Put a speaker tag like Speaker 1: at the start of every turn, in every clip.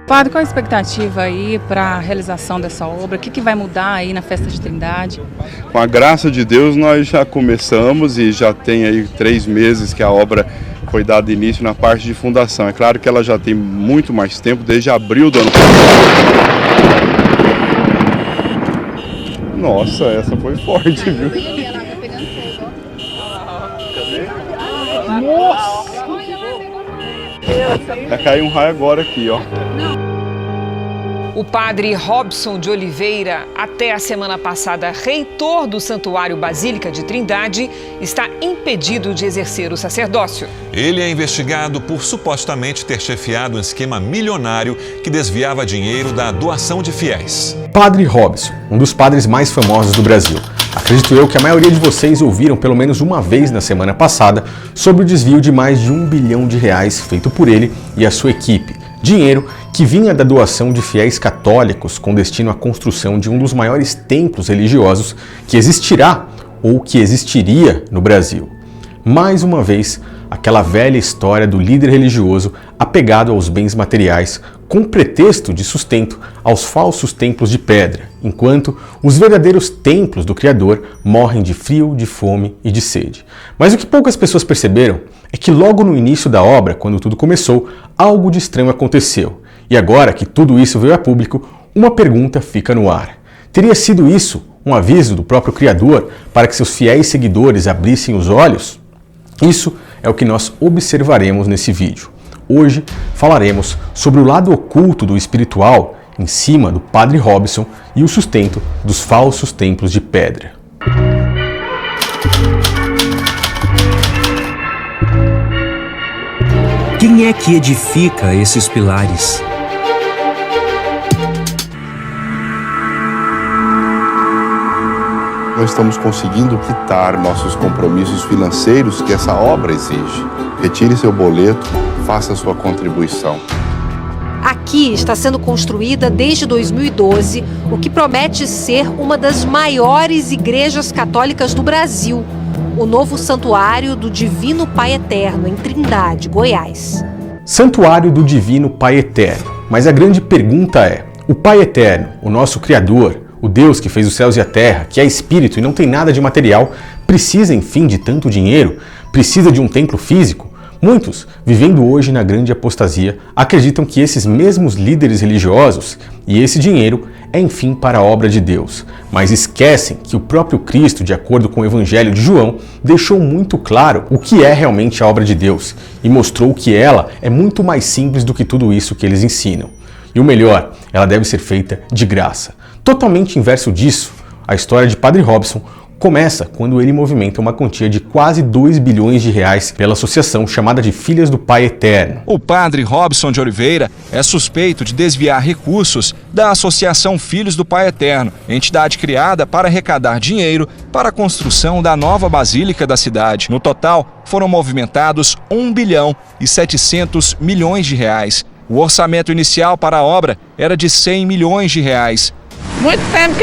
Speaker 1: Padre, qual a expectativa aí para a realização dessa obra? O que vai mudar aí na festa de Trindade?
Speaker 2: Com a graça de Deus, nós já começamos e já tem aí 3 meses que a obra foi dada início na parte de fundação. É claro que ela já tem muito mais tempo, desde abril do ano passado. Nossa, essa foi forte, viu? Nossa! Vai cair um raio agora aqui, ó.
Speaker 3: O padre Robson de Oliveira, até a semana passada reitor do Santuário Basílica de Trindade, está impedido de exercer o sacerdócio.
Speaker 4: Ele é investigado por supostamente ter chefiado um esquema milionário que desviava dinheiro da doação de fiéis.
Speaker 5: Padre Robson, um dos padres mais famosos do Brasil. Acredito eu que a maioria de vocês ouviram pelo menos uma vez na semana passada sobre o desvio de mais de R$1 bilhão feito por ele e a sua equipe. Dinheiro que vinha da doação de fiéis católicos com destino à construção de um dos maiores templos religiosos que existirá ou que existiria no Brasil. Mais uma vez, aquela velha história do líder religioso apegado aos bens materiais com pretexto de sustento aos falsos templos de pedra, enquanto os verdadeiros templos do Criador morrem de frio, de fome e de sede. Mas o que poucas pessoas perceberam é que logo no início da obra, quando tudo começou, algo de estranho aconteceu. E agora que tudo isso veio a público, uma pergunta fica no ar. Teria sido isso um aviso do próprio Criador para que seus fiéis seguidores abrissem os olhos? Isso é o que nós observaremos nesse vídeo. Hoje falaremos sobre o lado oculto do espiritual em cima do Padre Robson e o sustento dos falsos templos de pedra.
Speaker 6: Quem é que edifica esses pilares?
Speaker 2: Nós estamos conseguindo quitar nossos compromissos financeiros que essa obra exige. Retire seu boleto, faça sua contribuição.
Speaker 7: Aqui está sendo construída desde 2012 o que promete ser uma das maiores igrejas católicas do Brasil, o novo Santuário do Divino Pai Eterno, em Trindade, Goiás.
Speaker 5: Santuário do Divino Pai Eterno. Mas a grande pergunta é, o Pai Eterno, o nosso Criador, o Deus que fez os céus e a terra, que é espírito e não tem nada de material, precisa, enfim, de tanto dinheiro? Precisa de um templo físico? Muitos, vivendo hoje na grande apostasia, acreditam que esses mesmos líderes religiosos e esse dinheiro é, enfim, para a obra de Deus. Mas esquecem que o próprio Cristo, de acordo com o Evangelho de João, deixou muito claro o que é realmente a obra de Deus e mostrou que ela é muito mais simples do que tudo isso que eles ensinam. E o melhor, ela deve ser feita de graça. Totalmente inverso disso, a história de Padre Robson começa quando ele movimenta uma quantia de quase R$2 bilhões pela associação chamada de Filhas do Pai Eterno.
Speaker 8: O padre Robson de Oliveira é suspeito de desviar recursos da Associação Filhos do Pai Eterno, entidade criada para arrecadar dinheiro para a construção da nova basílica da cidade. No total, foram movimentados R$1,7 bilhão. O orçamento inicial para a obra era de R$100 milhões.
Speaker 9: Muito tempo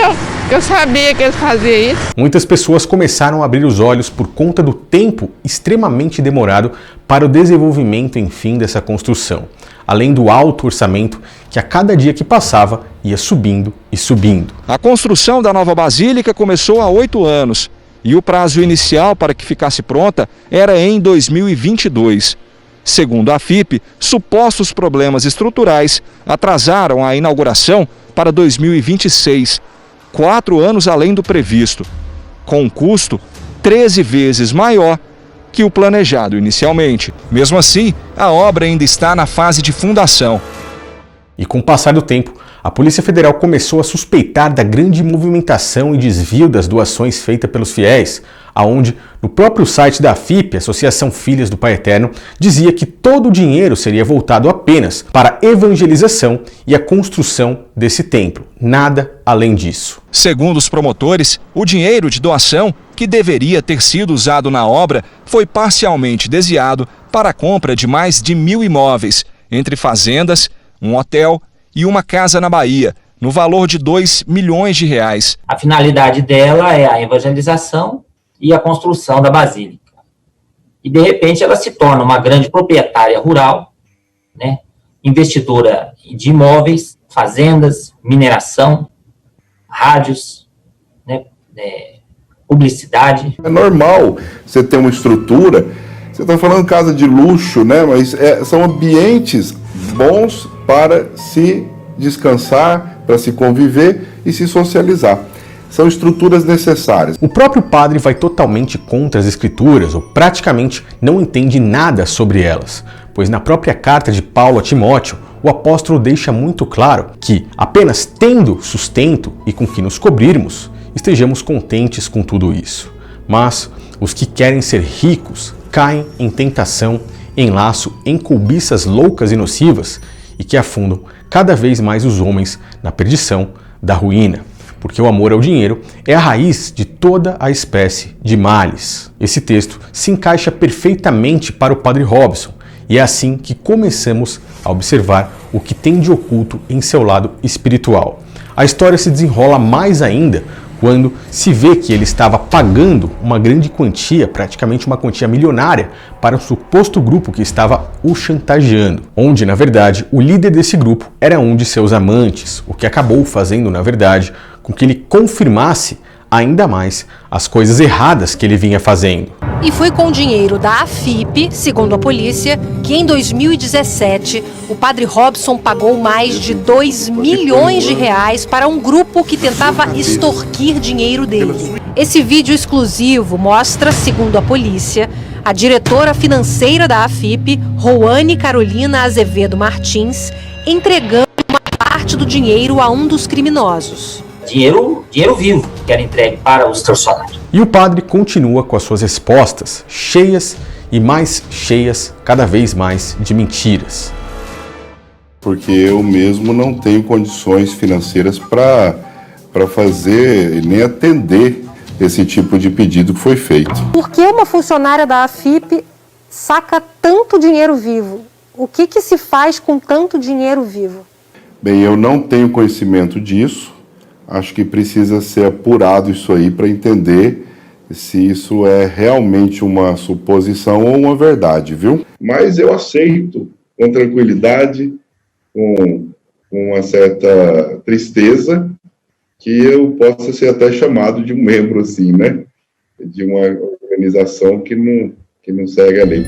Speaker 9: que eu sabia que eles faziam isso.
Speaker 5: Muitas pessoas começaram a abrir os olhos por conta do tempo extremamente demorado para o desenvolvimento, enfim, dessa construção. Além do alto orçamento que a cada dia que passava ia subindo e subindo.
Speaker 8: A construção da nova basílica começou há 8 anos e o prazo inicial para que ficasse pronta era em 2022. Segundo a FIP, supostos problemas estruturais atrasaram a inauguração para 2026, 4 anos além do previsto, com um custo 13 vezes maior que o planejado inicialmente. Mesmo assim, a obra ainda está na fase de fundação.
Speaker 5: E com o passar do tempo, a Polícia Federal começou a suspeitar da grande movimentação e desvio das doações feitas pelos fiéis, aonde no próprio site da FIP, Associação Filhas do Pai Eterno, dizia que todo o dinheiro seria voltado apenas para a evangelização e a construção desse templo, nada além disso.
Speaker 8: Segundo os promotores, o dinheiro de doação, que deveria ter sido usado na obra, foi parcialmente desviado para a compra de mais de 1.000 imóveis, entre fazendas, um hotel e uma casa na Bahia, no valor de R$2 milhões.
Speaker 10: A finalidade dela é a evangelização e a construção da basílica. E, de repente, ela se torna uma grande proprietária rural, né, investidora de imóveis, fazendas, mineração, rádios, né, publicidade.
Speaker 2: É normal você ter uma estrutura, você está falando casa de luxo, né? Mas são ambientes bons para se descansar, para se conviver e se socializar. São estruturas necessárias.
Speaker 5: O próprio padre vai totalmente contra as escrituras, ou praticamente não entende nada sobre elas, pois na própria carta de Paulo a Timóteo, o apóstolo deixa muito claro que, apenas tendo sustento e com que nos cobrirmos, estejamos contentes com tudo isso. Mas os que querem ser ricos caem em tentação, em laço, em cobiças loucas e nocivas e que afundam cada vez mais os homens na perdição da ruína. Porque o amor ao dinheiro é a raiz de toda a espécie de males. Esse texto se encaixa perfeitamente para o Padre Robson e é assim que começamos a observar o que tem de oculto em seu lado espiritual. A história se desenrola mais ainda quando se vê que ele estava pagando uma grande quantia, praticamente uma quantia milionária, para um suposto grupo que estava o chantageando, onde, na verdade, o líder desse grupo era um de seus amantes, o que acabou fazendo, na verdade, com que ele confirmasse ainda mais as coisas erradas que ele vinha fazendo.
Speaker 7: E foi com o dinheiro da AFIP, segundo a polícia, que em 2017 o padre Robson pagou mais de 2 milhões de reais para um grupo que tentava extorquir dinheiro dele. Esse vídeo exclusivo mostra, segundo a polícia, a diretora financeira da AFIP, Roane Carolina Azevedo Martins, entregando uma parte do dinheiro a um dos criminosos.
Speaker 10: Dinheiro vivo que era entregue para os extorsionários.
Speaker 5: E o padre continua com as suas respostas, cheias e mais cheias, cada vez mais, de mentiras.
Speaker 2: Porque eu mesmo não tenho condições financeiras para fazer e nem atender esse tipo de pedido que foi feito.
Speaker 7: Por que uma funcionária da AFIP saca tanto dinheiro vivo? O que se faz com tanto dinheiro vivo?
Speaker 2: Bem, eu não tenho conhecimento disso. Acho que precisa ser apurado isso aí para entender se isso é realmente uma suposição ou uma verdade, viu? Mas eu aceito com tranquilidade, com uma certa tristeza, que eu possa ser até chamado de um membro, assim, né? De uma organização que não segue a lei.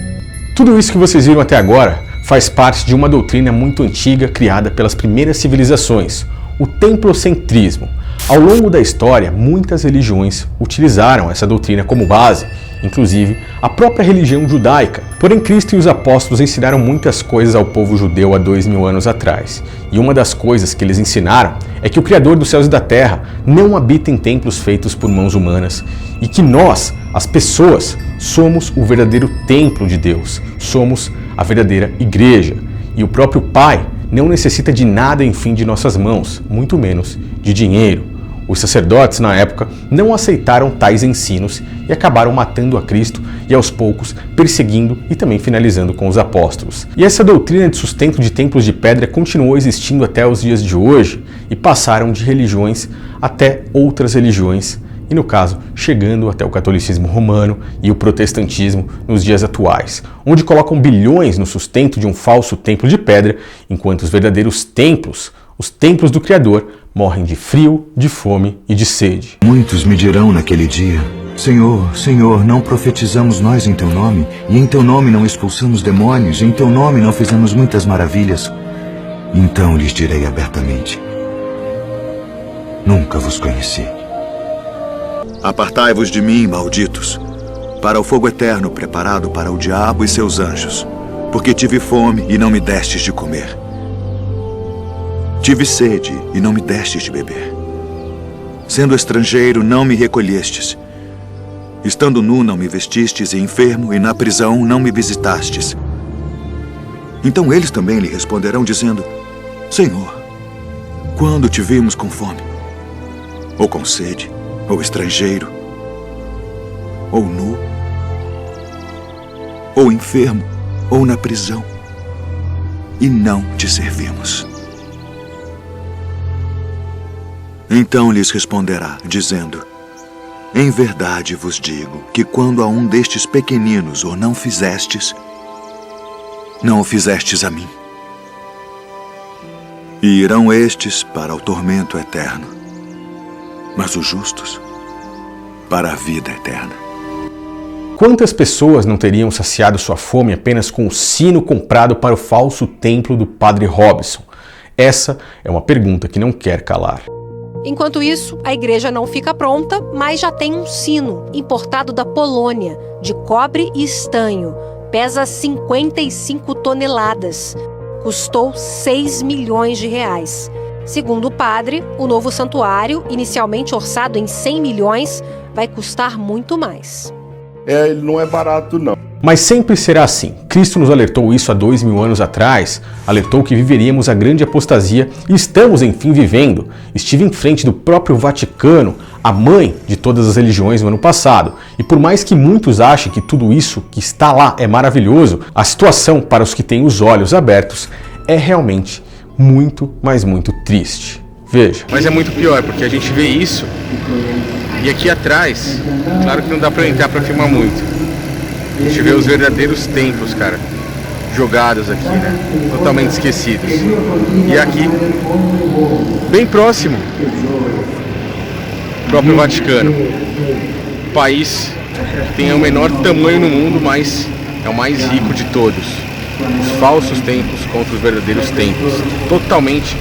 Speaker 5: Tudo isso que vocês viram até agora faz parte de uma doutrina muito antiga criada pelas primeiras civilizações, o templocentrismo. Ao longo da história, muitas religiões utilizaram essa doutrina como base, inclusive a própria religião judaica. Porém, Cristo e os apóstolos ensinaram muitas coisas ao povo judeu há 2000 anos atrás. E uma das coisas que eles ensinaram é que o Criador dos céus e da terra não habita em templos feitos por mãos humanas e que nós, as pessoas, somos o verdadeiro templo de Deus, somos a verdadeira igreja. E o próprio Pai não necessita de nada em fim de nossas mãos, muito menos de dinheiro. Os sacerdotes, na época, não aceitaram tais ensinos e acabaram matando a Cristo e, aos poucos, perseguindo e também finalizando com os apóstolos. E essa doutrina de sustento de templos de pedra continuou existindo até os dias de hoje e passaram de religiões até outras religiões, e no caso, chegando até o catolicismo romano e o protestantismo nos dias atuais, onde colocam bilhões no sustento de um falso templo de pedra, enquanto os verdadeiros templos, os templos do Criador, morrem de frio, de fome e de sede.
Speaker 11: Muitos me dirão naquele dia: Senhor, Senhor, não profetizamos nós em Teu nome, e em Teu nome não expulsamos demônios, e em Teu nome não fizemos muitas maravilhas? Então lhes direi abertamente: nunca vos conheci. Apartai-vos de mim, malditos, para o fogo eterno preparado para o diabo e seus anjos, porque tive fome e não me destes de comer. Tive sede e não me destes de beber. Sendo estrangeiro, não me recolhestes. Estando nu, não me vestistes, e enfermo, e na prisão, não me visitastes. Então eles também lhe responderão, dizendo: Senhor, quando te vimos com fome, ou com sede, ou estrangeiro, ou nu, ou enfermo, ou na prisão, e não te servimos? Então lhes responderá, dizendo: em verdade vos digo que quando a um destes pequeninos o não fizestes, não o fizestes a mim. E irão estes para o tormento eterno, mas os justos para a vida eterna.
Speaker 5: Quantas pessoas não teriam saciado sua fome apenas com o sino comprado para o falso templo do Padre Robson? Essa é uma pergunta que não quer calar.
Speaker 7: Enquanto isso, a igreja não fica pronta, mas já tem um sino importado da Polônia, de cobre e estanho. Pesa 55 toneladas. Custou 6 milhões de reais. Segundo o padre, o novo santuário, inicialmente orçado em 100 milhões, vai custar muito mais.
Speaker 2: Ele não é barato, não.
Speaker 5: Mas sempre será assim. Cristo nos alertou isso há 2000 anos atrás, alertou que viveríamos a grande apostasia e estamos, enfim, vivendo. Estive em frente do próprio Vaticano, a mãe de todas as religiões no ano passado, e por mais que muitos achem que tudo isso que está lá é maravilhoso, a situação para os que têm os olhos abertos é realmente muito, mas muito triste. Veja.
Speaker 12: Mas é muito pior, porque a gente vê isso e aqui atrás, claro que não dá pra entrar pra filmar muito. A gente vê os verdadeiros templos, cara, jogados aqui, né? Totalmente esquecidos. E aqui, bem próximo, o próprio Vaticano. País que tem o menor tamanho no mundo, mas é o mais rico de todos. Os falsos templos contra os verdadeiros templos. Totalmente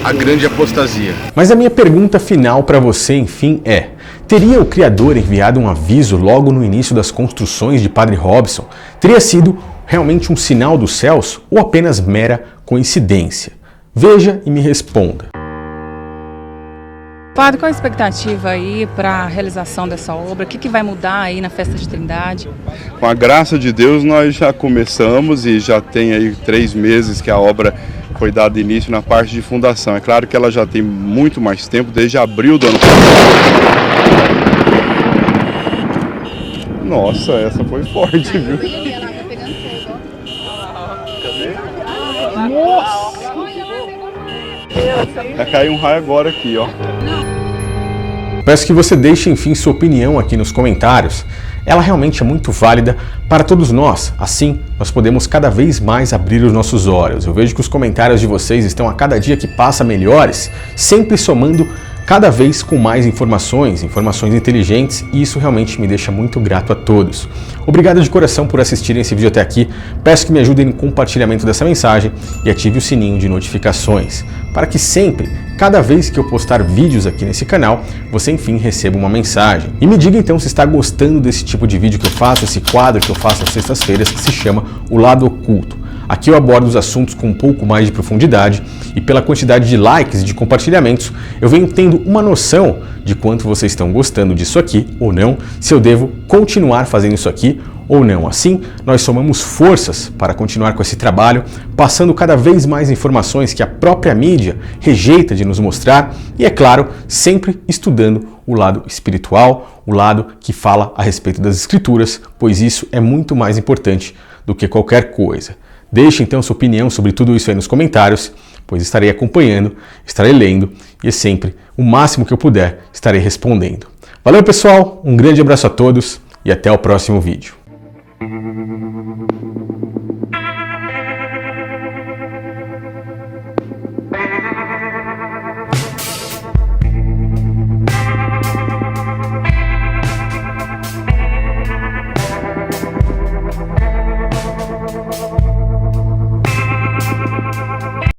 Speaker 12: a grande apostasia.
Speaker 5: Mas a minha pergunta final para você, enfim, é: teria o Criador enviado um aviso logo no início das construções de Padre Robson? Teria sido realmente um sinal dos céus ou apenas mera coincidência? Veja e me responda.
Speaker 1: Padre, qual a expectativa aí para a realização dessa obra? O que vai mudar aí na Festa de Trindade?
Speaker 2: Com a graça de Deus, nós já começamos e já tem aí 3 meses que a obra foi dado início na parte de fundação. É claro que ela já tem muito mais tempo, desde abril do ano passado. Nossa, essa foi forte, viu? Nossa! Vai cair um raio agora aqui, ó.
Speaker 5: Peço que você deixe, enfim, sua opinião aqui nos comentários. Ela realmente é muito válida para todos nós. Assim, nós podemos cada vez mais abrir os nossos olhos. Eu vejo que os comentários de vocês estão a cada dia que passa melhores, sempre somando cada vez com mais informações inteligentes, e isso realmente me deixa muito grato a todos. Obrigado de coração por assistirem esse vídeo até aqui. Peço que me ajudem no compartilhamento dessa mensagem e ative o sininho de notificações, para que sempre, cada vez que eu postar vídeos aqui nesse canal, você enfim receba uma mensagem. E me diga então se está gostando desse tipo de vídeo que eu faço, esse quadro que eu faço às sextas-feiras, que se chama O Lado Oculto. Aqui eu abordo os assuntos com um pouco mais de profundidade e pela quantidade de likes e de compartilhamentos, eu venho tendo uma noção de quanto vocês estão gostando disso aqui ou não, se eu devo continuar fazendo isso aqui ou não. Assim, nós somamos forças para continuar com esse trabalho, passando cada vez mais informações que a própria mídia rejeita de nos mostrar e, é claro, sempre estudando o lado espiritual, o lado que fala a respeito das escrituras, pois isso é muito mais importante do que qualquer coisa. Deixe então sua opinião sobre tudo isso aí nos comentários, pois estarei acompanhando, estarei lendo e sempre, o máximo que eu puder, estarei respondendo. Valeu pessoal, um grande abraço a todos e até o próximo vídeo.